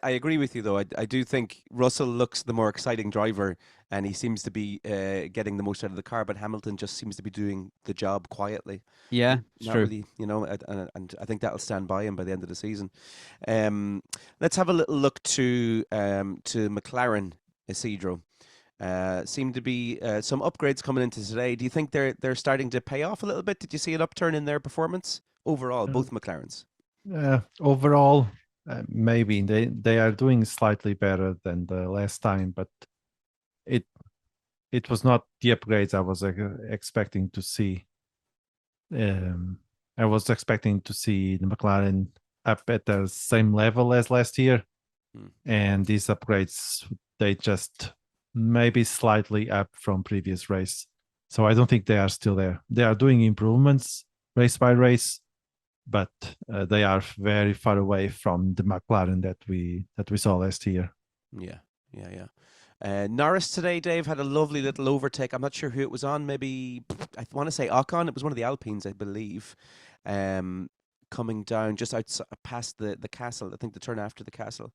Speaker 1: I agree with you, though. I do think Russell looks the more exciting driver, and he seems to be getting the most out of the car, but Hamilton just seems to be doing the job quietly.
Speaker 2: Yeah, it's true.
Speaker 1: Really, and I think that'll stand by him by the end of the season. Let's have a little look to McLaren, Isidro. Seem to be some upgrades coming into today. Do you think they're starting to pay off a little bit? Did you see an upturn in their performance overall, both McLarens?
Speaker 3: Overall, maybe they are doing slightly better than the last time, but it was not the upgrades I was expecting to see. I was expecting to see the McLaren up at the same level as last year, and these upgrades, they just maybe slightly up from previous race. So I don't think they are still there. They are doing improvements race by race, but they are very far away from the McLaren that we saw last year.
Speaker 1: Yeah. Norris today, Dave, had a lovely little overtake. I'm not sure who it was on. Maybe, I want to say Ocon. It was one of the Alpines, I believe, coming down just past the castle. I think the turn after the castle.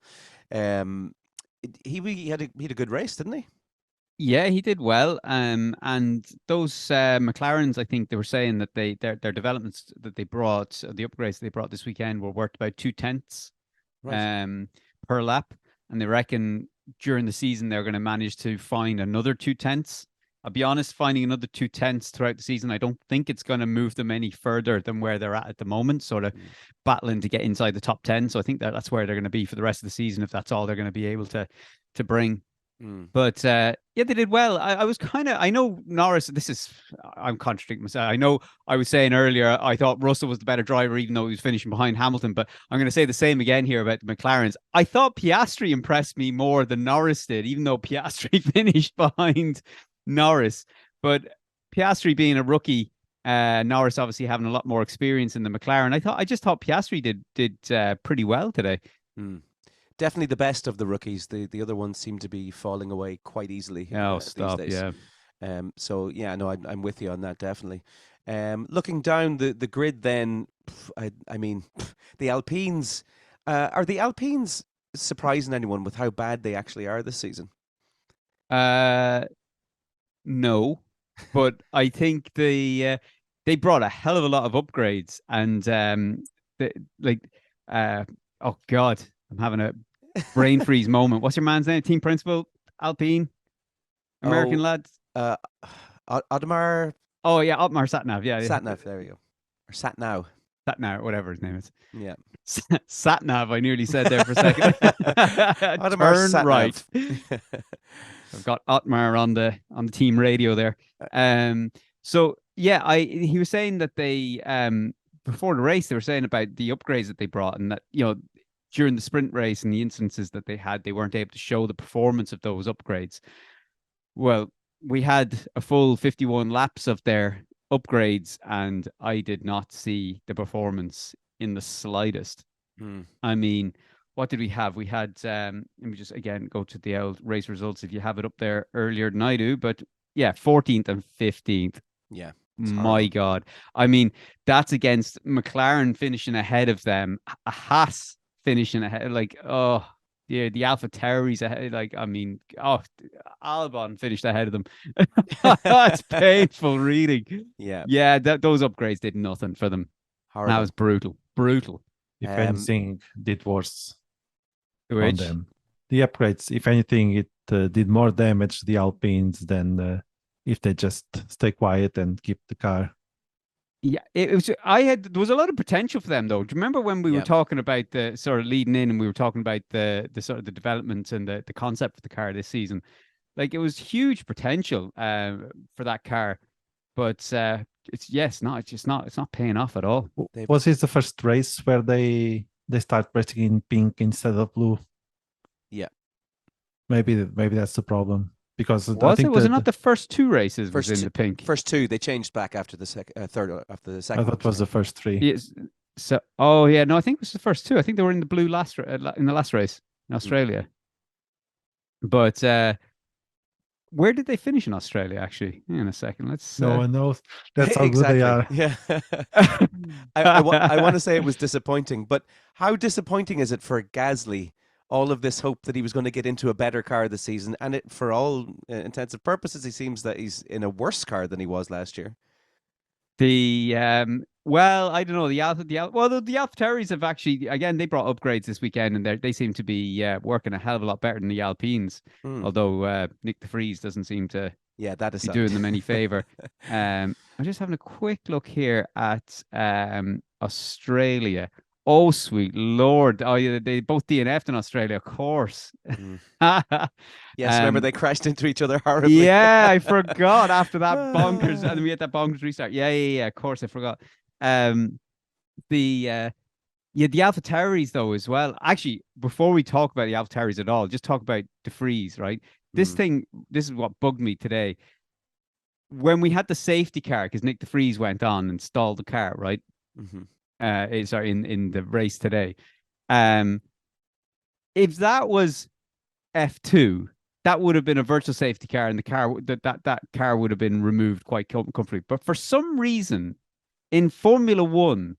Speaker 1: He had a good race, didn't he?
Speaker 2: Yeah, he did well. And those McLarens, I think they were saying that their developments that they brought, the upgrades they brought this weekend, were worth about 0.2 per lap, and they reckon during the season they're going to manage to find another 0.2. I'll be honest, finding another 0.2 throughout the season, I don't think it's going to move them any further than where they're at the moment, sort of battling to get inside the top 10. So I think that's where they're going to be for the rest of the season, if that's all they're going to be able to bring. But they did well. I know Norris, I'm contradicting myself. I know I was saying earlier, I thought Russell was the better driver, even though he was finishing behind Hamilton, but I'm going to say the same again here about the McLarens. I thought Piastri impressed me more than Norris did, even though Piastri finished behind Norris. But Piastri, being a rookie, Norris obviously having a lot more experience in the McLaren. I just thought Piastri did pretty well today.
Speaker 1: Definitely the best of the rookies. The other ones seem to be falling away quite easily. These days.
Speaker 2: Yeah.
Speaker 1: So yeah, no, I'm with you on that definitely. Looking down the grid, then, I mean, the Alpines. Are the Alpines surprising anyone with how bad they actually are this season?
Speaker 2: No, but I think they brought a hell of a lot of upgrades, and oh God, I'm having a brain freeze moment. What's your man's name? Team principal, Alpine, American lads.
Speaker 1: Otmar.
Speaker 2: Oh yeah, Otmar Satnav. Yeah,
Speaker 1: Satnav. There we go. Or Satnav.
Speaker 2: Satnav, whatever his name is.
Speaker 1: Yeah.
Speaker 2: Satnav. I nearly said there for a second.
Speaker 1: Otmar
Speaker 2: Turn right.
Speaker 1: Satnav.
Speaker 2: I've got Otmar on the team radio there. So yeah, he was saying that they before the race they were saying about the upgrades that they brought, and that during the sprint race and the instances that they had, they weren't able to show the performance of those upgrades. Well, we had a full 51 laps of their upgrades, and I did not see the performance in the slightest. I mean, what did we have? We had, let me just again go to the old race results if you have it up there earlier than I do, but yeah, 14th and 15th.
Speaker 1: Yeah.
Speaker 2: My God. I mean, that's against McLaren finishing ahead of them, a Haas finishing ahead, like, oh, yeah, the Alpha Tauris ahead, like, I mean, Albon finished ahead of them. That's painful reading.
Speaker 1: Yeah,
Speaker 2: those upgrades did nothing for them.
Speaker 1: horrible.
Speaker 2: That was brutal.
Speaker 3: If anything, did worse on
Speaker 2: Which
Speaker 3: them. The upgrades, if anything, it did more damage to the Alpines than if they just stay quiet and keep the car.
Speaker 2: Yeah, it was. There was a lot of potential for them, though. Do you remember when we were talking about the sort of leading in, and we were talking about the sort of the developments and the concept of the car this season? Like, it was huge potential for that car, but it's not paying off at all.
Speaker 3: Was this the first race where they start racing in pink instead of blue?
Speaker 1: Yeah,
Speaker 3: maybe that's the problem. Because
Speaker 2: was it not the first two races was in the pink?
Speaker 1: First two, they changed back after the third, after the second.
Speaker 3: I thought it was the first three.
Speaker 2: Yes. So, oh yeah, no, I think it was the first two. I think they were in the blue in the last race in Australia. But where did they finish in Australia? Actually, hang on a second. Let's.
Speaker 3: No one knows. That's how good they are.
Speaker 1: Yeah. I want to say it was disappointing, but how disappointing is it for Gasly? All of this hope that he was going to get into a better car this season, and for all intents and purposes, he seems that he's in a worse car than he was last year.
Speaker 2: Well, I don't know. The AlphaTauris have actually, again, they brought upgrades this weekend, and they seem to be working a hell of a lot better than the Alpines. Although Nick de Vries doesn't seem to be doing them any favor. I'm just having a quick look here at Australia. Oh, sweet Lord. Oh, yeah, they both DNF'd in Australia, of course.
Speaker 1: Yes, remember they crashed into each other horribly.
Speaker 2: Yeah, I forgot after that bonkers. And then we had that bonkers restart. Yeah, of course, I forgot. The AlphaTauris, though, as well. Actually, before we talk about the AlphaTauris at all, just talk about de Vries, right? This is what bugged me today. When we had the safety car, because Nick de Vries went on and stalled the car, right? Sorry, in the race today. If that was F2, that would have been a virtual safety car, and the car that car would have been removed quite comfortably. But for some reason, in Formula One,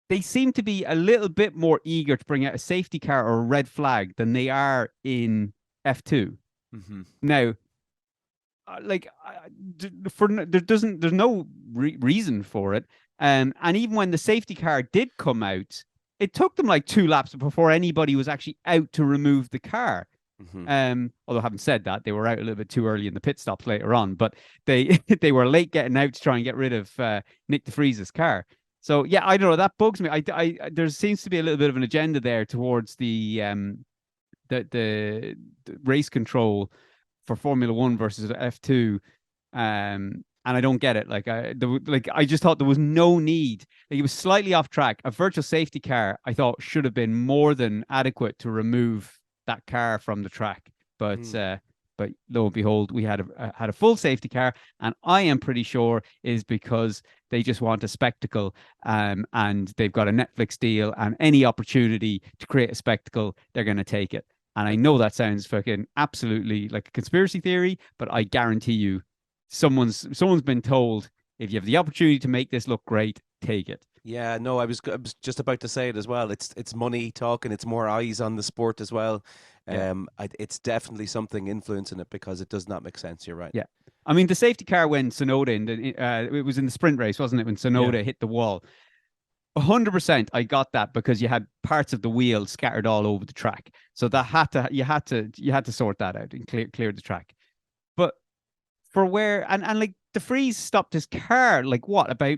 Speaker 2: they seem to be a little bit more eager to bring out a safety car or a red flag than they are in F2. Now, there's no reason for it. And even when the safety car did come out, it took them like 2 laps before anybody was actually out to remove the car. Although having said that, they were out a little bit too early in the pit stops later on, but they were late getting out to try and get rid of Nick de Vries's car. So yeah, I don't know, that bugs me. There seems to be a little bit of an agenda there towards the race control for Formula One versus F2. And I don't get it. I just thought there was no need. Like, it was slightly off track. A virtual safety car, I thought, should have been more than adequate to remove that car from the track. But But lo and behold, we had a full safety car, and I am pretty sure is because they just want a spectacle, and they've got a Netflix deal, and any opportunity to create a spectacle, they're going to take it. And I know that sounds fucking absolutely like a conspiracy theory, but I guarantee you, someone's been told, if you have the opportunity to make this look great, take it.
Speaker 1: Yeah, no, I was just about to say it as well. It's money talking. It's more eyes on the sport as well.
Speaker 2: Yeah.
Speaker 1: It's definitely something influencing it because it does not make sense. You're right.
Speaker 2: Yeah. I mean, the safety car when Tsunoda, it was in the sprint race, wasn't it? When Tsunoda hit the wall. 100% I got that because you had parts of the wheel scattered all over the track. So that you had to sort that out and clear the track. But for where, and like De Vries stopped his car, like what, about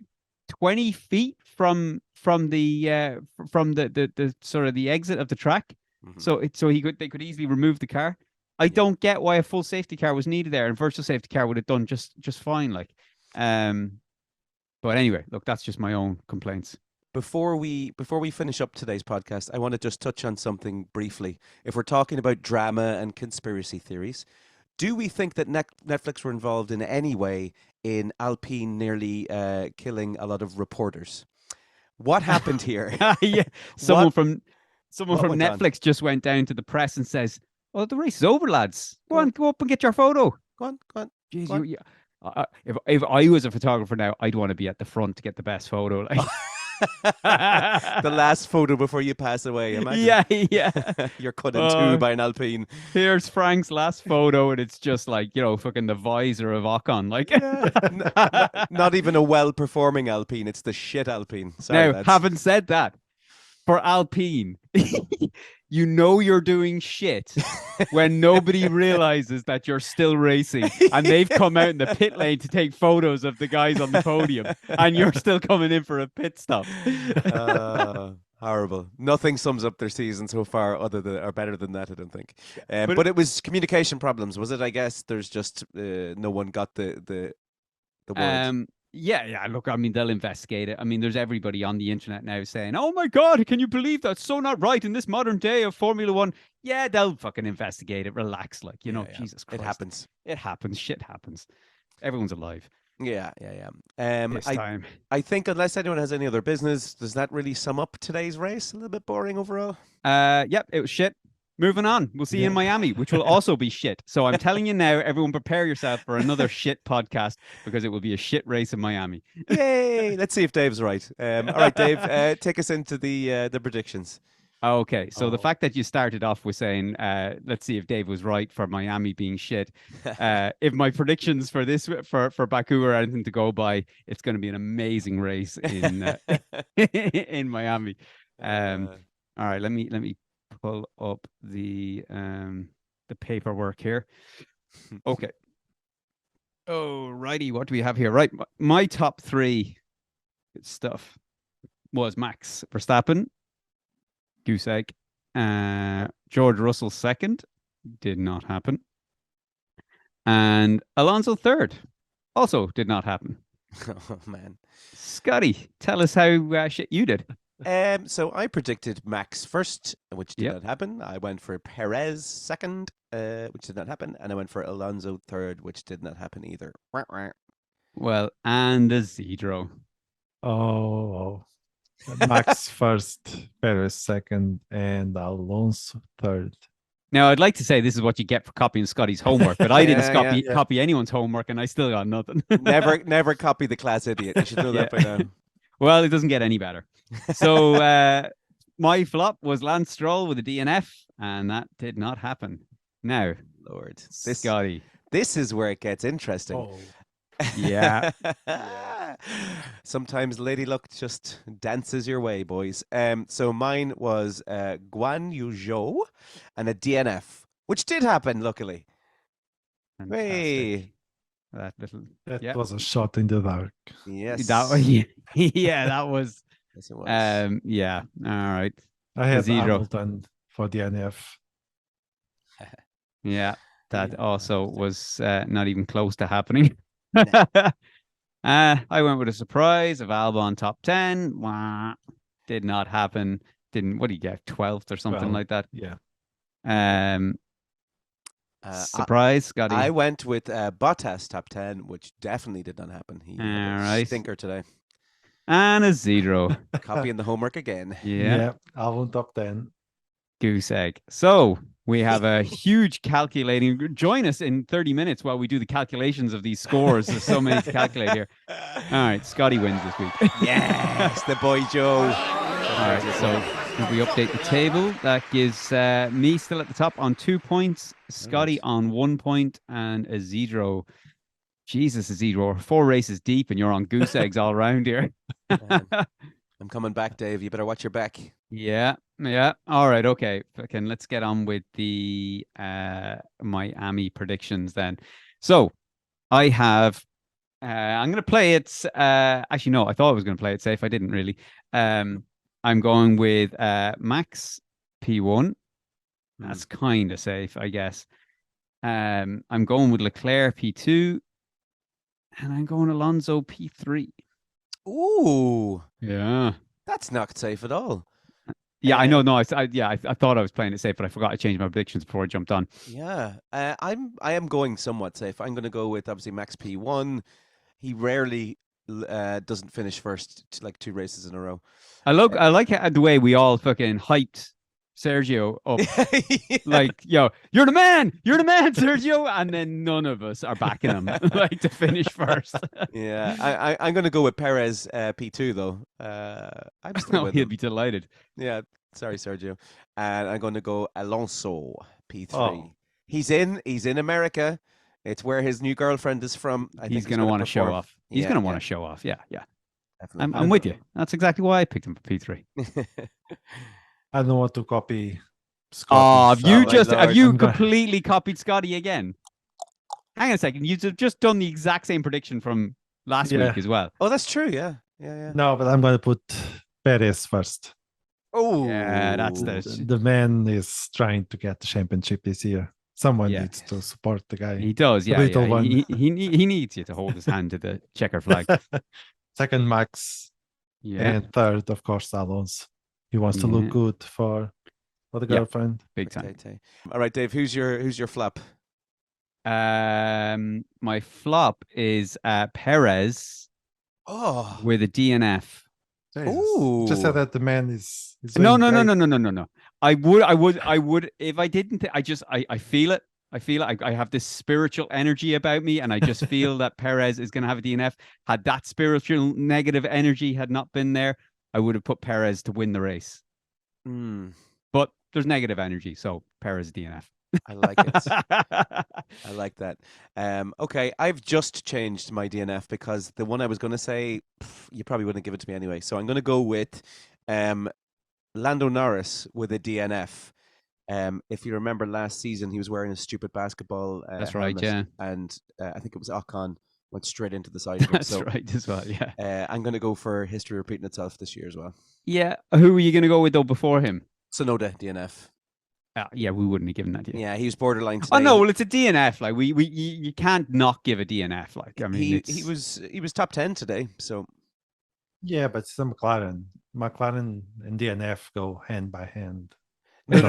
Speaker 2: 20 feet from the sort of the exit of the track.
Speaker 1: Mhm.
Speaker 2: So they could easily remove the car. I don't get why a full safety car was needed there, and virtual safety car would have done just fine. Like, but anyway, look, that's just my own complaints.
Speaker 1: Before we finish up today's podcast, I want to just touch on something briefly. If we're talking about drama and conspiracy theories, do we think that Netflix were involved in any way in Alpine nearly killing a lot of reporters? What happened here?
Speaker 2: Yeah, someone
Speaker 1: What
Speaker 2: from
Speaker 1: went on?
Speaker 2: Netflix just went down to the press and says, "Oh, the race is over, lads. Go
Speaker 1: Go
Speaker 2: on,
Speaker 1: on.
Speaker 2: go up and get your photo."
Speaker 1: Go on, go on.
Speaker 2: Jeez,
Speaker 1: Go on.
Speaker 2: if I was a photographer now, I'd want to be at the front to get the best photo. Like,
Speaker 1: The last photo before you pass away. Imagine.
Speaker 2: yeah.
Speaker 1: You're cut in two by an Alpine.
Speaker 2: Here's Frank's last photo, and it's just like, fucking the visor of Ocon. Like,
Speaker 1: Not even a well-performing Alpine. It's the shit Alpine. Sorry,
Speaker 2: now,
Speaker 1: lads.
Speaker 2: having said that, for Alpine, you're doing shit when nobody realizes that you're still racing, and they've come out in the pit lane to take photos of the guys on the podium, and you're still coming in for a pit stop.
Speaker 1: Horrible. Nothing sums up their season so far or better than that, I don't think. But it was communication problems, was it? I guess there's just no one got the word.
Speaker 2: Yeah. Look, I mean, they'll investigate it. I mean, there's everybody on the internet now saying, "Oh my God, can you believe that's so not right in this modern day of Formula One?" Yeah, they'll fucking investigate it. Relax, like,
Speaker 1: Yeah.
Speaker 2: Jesus Christ.
Speaker 1: It happens.
Speaker 2: It happens. Shit happens. Everyone's alive.
Speaker 1: Yeah.
Speaker 2: This time.
Speaker 1: I think unless anyone has any other business, does that really sum up today's race? A little bit boring overall.
Speaker 2: Yep, it was shit. Moving on. We'll see you in Miami, which will also be shit. So I'm telling you now, everyone prepare yourself for another shit podcast because it will be a shit race in Miami.
Speaker 1: Yay! Let's see if Dave's right. All right, Dave, take us into the predictions.
Speaker 2: Okay, so the fact that you started off with saying, let's see if Dave was right for Miami being shit. If my predictions for this for Baku are anything to go by, it's going to be an amazing race in in Miami. All right, let me pull up the paperwork here. Okay. Oh, righty, what do we have here? Right, my top three stuff was Max Verstappen, goose egg. George Russell second, did not happen. And Alonso third, also did not happen.
Speaker 1: Oh man,
Speaker 2: Scotty, tell us how shit you did.
Speaker 1: So I predicted Max first, which did not happen. I went for Perez second, which did not happen, and I went for Alonso third, which did not happen either.
Speaker 2: Well, and Isidro.
Speaker 3: Oh, Max first, Perez second, and Alonso third.
Speaker 2: Now, I'd like to say this is what you get for copying Scotty's homework, but I didn't copy anyone's homework, and I still got nothing.
Speaker 1: Never copy the class idiot. You should know that by now.
Speaker 2: Well, it doesn't get any better. So my flop was Lance Stroll with a DNF, and that did not happen. Now,
Speaker 1: Lord,
Speaker 2: Scotty,
Speaker 1: this is where it gets interesting.
Speaker 3: Oh.
Speaker 2: Yeah.
Speaker 1: Sometimes Lady Luck just dances your way, boys. So mine was Guan Yu Zhou and a DNF, which did happen, luckily.
Speaker 2: Fantastic.
Speaker 1: Hey.
Speaker 3: That was a shot in the dark.
Speaker 1: Yes.
Speaker 2: That was.
Speaker 1: Yes, it was.
Speaker 2: Yeah. All right.
Speaker 3: I had
Speaker 2: Isidro.
Speaker 3: Hamilton for DNF.
Speaker 2: Yeah. That also was not even close to happening. I went with a surprise of Albon top 10. Wah, did not happen. What did he get? 12th or something like that.
Speaker 3: Yeah.
Speaker 2: Surprise, Scotty.
Speaker 1: I went with Bottas top 10, which definitely did not happen. He had a
Speaker 2: Right.
Speaker 1: stinker today.
Speaker 2: And a 0.
Speaker 1: Copying the homework again.
Speaker 2: Yeah.
Speaker 3: Albon top 10.
Speaker 2: Goose egg. So we have a huge calculating. Join us in 30 minutes while we do the calculations of these scores. There's so many to calculate here. All right, Scotty wins this week.
Speaker 1: Yes, the boy Joe.
Speaker 2: All right, so if we update the table, that gives me still at the top on 2 points, Scotty on 1 point, and Isidro. Jesus, Isidro, we're 4 races deep, and you're on goose eggs all around here.
Speaker 1: I'm coming back, Dave. You better watch your back.
Speaker 2: Yeah. All right. Okay. Let's get on with the Miami predictions then. So I have. I'm going to play it. Actually, no. I thought I was going to play it safe. I didn't really. I'm going with Max P1. That's kind of safe, I guess. I'm going with Leclerc P2, and I'm going Alonso P3.
Speaker 1: Ooh.
Speaker 2: Yeah.
Speaker 1: That's not safe at all.
Speaker 2: Yeah, I know. No, I thought I was playing it safe, but I forgot to change my predictions before I jumped on.
Speaker 1: Yeah, I am going somewhat safe. I'm going to go with obviously Max P1. He rarely doesn't finish first, like 2 races in a row.
Speaker 2: I like the way we all fucking hyped Sergio up.
Speaker 1: Yeah.
Speaker 2: Like, yo, you're the man, Sergio, and then none of us are backing him like to finish first.
Speaker 1: Yeah, I'm going to go with Perez P2 though. I'm still with
Speaker 2: he'll
Speaker 1: him.
Speaker 2: be delighted.
Speaker 1: Yeah, sorry, Sergio. And I'm going to go Alonso P3.
Speaker 3: Oh.
Speaker 1: He's in America. It's where his new girlfriend is from. I think
Speaker 2: He's going to want to show off. He's going to want to show off. Yeah. I'm with you. That's exactly why I picked him for P3.
Speaker 3: I don't want to copy
Speaker 2: Oh,
Speaker 3: Scotty.
Speaker 2: have you completely copied Scotty again? Hang on a second. You've just done the exact same prediction from last week as well.
Speaker 1: Oh, that's true. Yeah.
Speaker 3: No, but I'm going to put Perez first.
Speaker 1: Oh,
Speaker 2: yeah, that's
Speaker 3: the man is trying to get the championship this year. Someone needs to support the guy.
Speaker 2: He does,
Speaker 3: The little one.
Speaker 2: He needs you to hold his hand to the checker flag.
Speaker 3: Second, Max.
Speaker 2: Yeah.
Speaker 3: And third, of course, Alonso. He wants to look good for the girlfriend.
Speaker 2: Big time.
Speaker 1: All right, Dave. Who's your flop?
Speaker 2: My flop is Perez.
Speaker 1: Oh,
Speaker 2: with a DNF.
Speaker 1: Ooh.
Speaker 3: Just said that the man is
Speaker 2: No. I would if I didn't. I feel it. I have this spiritual energy about me, and I just feel that Perez is going to have a DNF. Had that spiritual negative energy had not been there, I would have put Perez to win the race. But there's negative energy, so Perez DNF.
Speaker 1: I like it. I like that. Okay, I've just changed my DNF because the one I was going to say, you probably wouldn't give it to me anyway. So I'm going to go with Lando Norris with a DNF. If you remember last season, he was wearing a stupid basketball
Speaker 2: That's right, yeah.
Speaker 1: And I think it was Ocon went straight into the side of him.
Speaker 2: That's right as well, yeah.
Speaker 1: I'm going to go for history repeating itself this year as well.
Speaker 2: Yeah. Who were you going to go with, though, before him?
Speaker 1: Sonoda, DNF.
Speaker 2: Yeah, we wouldn't have given that.
Speaker 1: Yeah, he was borderline today.
Speaker 2: Oh no, well it's a DNF. Like you can't not give a DNF. Like I mean,
Speaker 1: he was top 10 today. So
Speaker 3: yeah, but it's a McLaren. McLaren and DNF go hand by hand.
Speaker 1: No.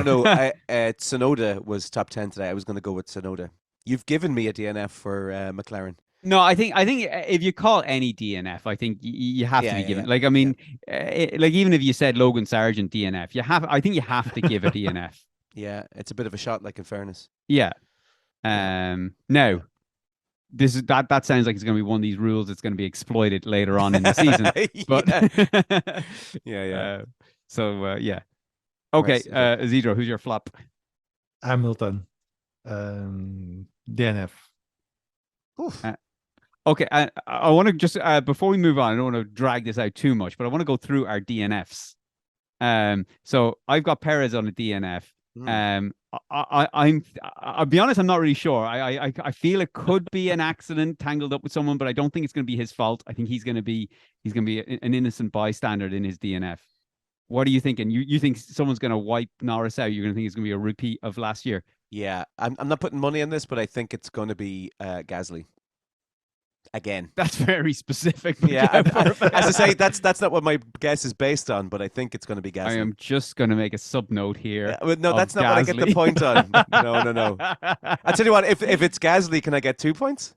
Speaker 1: Sonoda was top 10 today. I was going to go with Sonoda. You've given me a DNF for McLaren.
Speaker 2: No, I think if you call any DNF, I think you have to be given. Like I mean, like even if you said Logan Sargent DNF, I think you have to give a DNF.
Speaker 1: Yeah, it's a bit of a shot, like in fairness.
Speaker 2: Yeah. Now, this is that sounds like it's going to be one of these rules that's going to be exploited later on in the season. But
Speaker 1: yeah.
Speaker 2: Yeah. Okay, Isidro, who's your flop?
Speaker 3: Hamilton, DNF.
Speaker 2: Okay, I want to just before we move on, I don't want to drag this out too much, but I want to go through our DNFs. So I've got Perez on a DNF. I'll be honest, I'm not really sure. I feel it could be an accident tangled up with someone, but I don't think it's going to be his fault. I think he's going to be an innocent bystander in his DNF. What are you thinking? You think someone's going to wipe Norris out? You're going to think it's going to be a repeat of last year?
Speaker 1: Yeah, I'm not putting money on this, but I think it's going to be Gasly. again.
Speaker 2: That's very specific.
Speaker 1: Yeah, as I say, that's not what my guess is based on, but I think it's going to be Gasly.
Speaker 2: I am just going to make a sub note here.
Speaker 1: Yeah, no, that's not what I get the point on. No. I tell you what, if it's Gasly, can I get 2 points?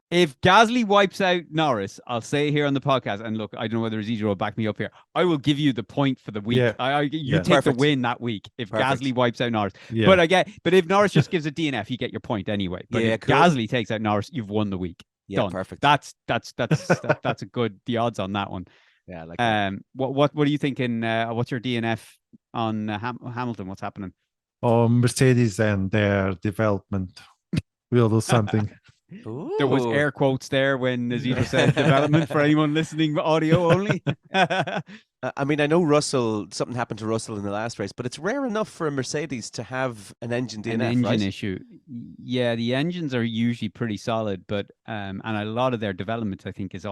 Speaker 2: If Gasly wipes out Norris, I'll say here on the podcast, and look, I don't know whether Isidro will back me up here. I will give you the point for the week.
Speaker 3: Yeah.
Speaker 2: You take the win that week if Gasly wipes out Norris.
Speaker 3: Yeah.
Speaker 2: But if Norris just gives a DNF, you get your point anyway. But if Gasly takes out Norris, you've won the week.
Speaker 1: Yeah,
Speaker 2: done.
Speaker 1: perfect.
Speaker 2: That's a good. The odds on that one.
Speaker 1: Yeah, I like that.
Speaker 2: What are you thinking? What's your DNF on Hamilton? What's happening?
Speaker 3: Oh, Mercedes and their development will do something.
Speaker 1: Ooh.
Speaker 2: There was air quotes there when Isidro said development for anyone listening audio only.
Speaker 1: I mean, I know something happened to Russell in the last race, but it's rare enough for a Mercedes to have an engine DNF,
Speaker 2: an engine
Speaker 1: right?
Speaker 2: issue. Yeah, the engines are usually pretty solid, but and a lot of their development, I think, is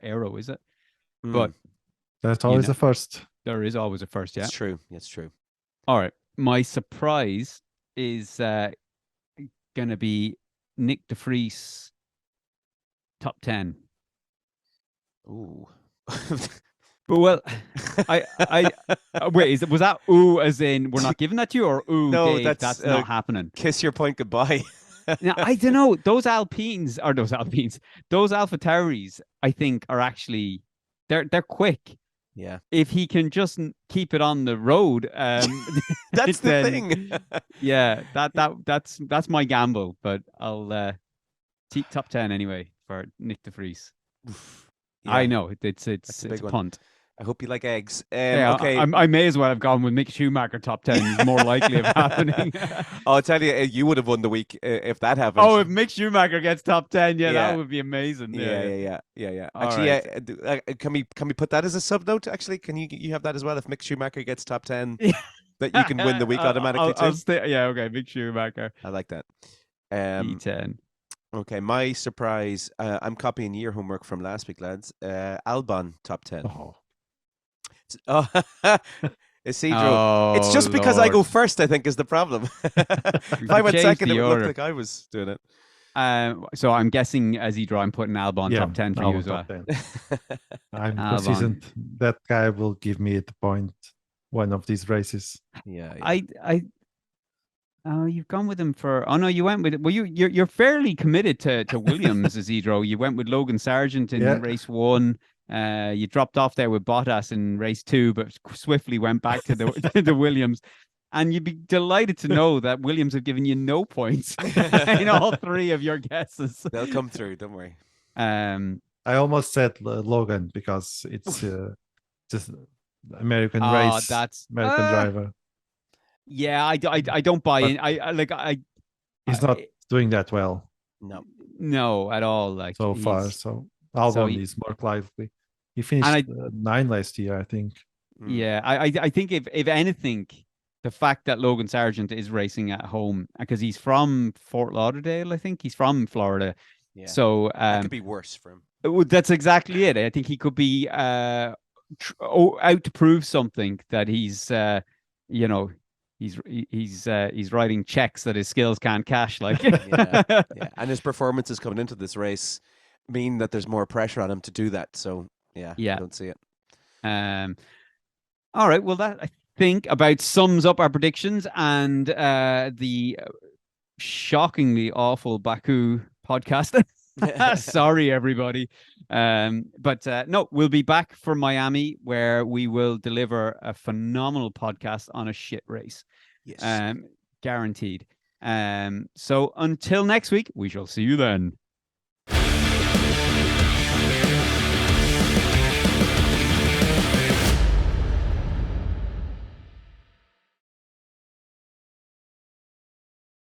Speaker 2: aero, is it? But
Speaker 3: that's always a first.
Speaker 2: There is always a first, yeah.
Speaker 1: It's true. It's true.
Speaker 2: All right. My surprise is going to be Nick de Vries top 10.
Speaker 1: Ooh.
Speaker 2: Well, I wait. Was that ooh as in we're not giving that to you, or ooh,
Speaker 1: no,
Speaker 2: Dave, that's not happening?
Speaker 1: Kiss your point goodbye.
Speaker 2: Now I don't know. Those Alpha Tauris, I think, are actually they're quick.
Speaker 1: Yeah.
Speaker 2: If he can just keep it on the road,
Speaker 1: that's the thing.
Speaker 2: Yeah, that's my gamble, but I'll top 10 anyway for Nick de Vries. Yeah. I know it's a punt.
Speaker 1: I hope you like eggs.
Speaker 2: Okay, I may as well have gone with Mick Schumacher top 10. He's more likely of happening.
Speaker 1: I'll tell you, you would have won the week if that happened.
Speaker 2: Oh, if Mick Schumacher gets top 10, that would be amazing.
Speaker 1: Yeah. Actually, right. Can we put that as a sub note? Actually, can you have that as well? If Mick Schumacher gets top 10, that you can win the week automatically too.
Speaker 2: Okay, Mick Schumacher.
Speaker 1: I like that.
Speaker 2: E10.
Speaker 1: Okay, my surprise. I'm copying your homework from last week, lads. Albon top 10. Isidro. It's just because I go first, I think, is the problem. If I went second, it would look like I was doing it.
Speaker 2: So I'm guessing, Isidro, I'm putting Albon top 10 for you as well.
Speaker 3: I'm consistent. That guy will give me the point one of these races.
Speaker 1: Yeah.
Speaker 2: You've gone with him for. Oh no, you went with. Well, you're fairly committed to Williams, Isidro. You went with Logan Sargent in race 1. You dropped off there with Bottas in race 2, but swiftly went back to the Williams. And you'd be delighted to know that Williams have given you no points in all 3 of your guesses.
Speaker 1: They'll come through. Don't worry.
Speaker 3: I almost said Logan because it's just American race.
Speaker 2: That's
Speaker 3: American driver.
Speaker 2: Yeah, I don't buy in.
Speaker 3: He's not doing that well.
Speaker 2: No, at all. Like
Speaker 3: so far. So Albon is more likely. He finished 9 last year, I think.
Speaker 2: Yeah, I think if anything, the fact that Logan Sargent is racing at home because he's from Fort Lauderdale, I think he's from Florida.
Speaker 1: Yeah.
Speaker 2: So
Speaker 1: that could be worse for him.
Speaker 2: That's exactly it. I think he could be out to prove something that he's he's writing checks that his skills can't cash. Like,
Speaker 1: yeah. And his performances coming into this race mean that there's more pressure on him to do that. So I don't see it.
Speaker 2: All right. Well, that I think about sums up our predictions and the shockingly awful Baku podcast. Sorry, everybody. But no, we'll be back from Miami where we will deliver a phenomenal podcast on a shit race.
Speaker 1: Yes.
Speaker 2: Guaranteed. So until next week, we shall see you then.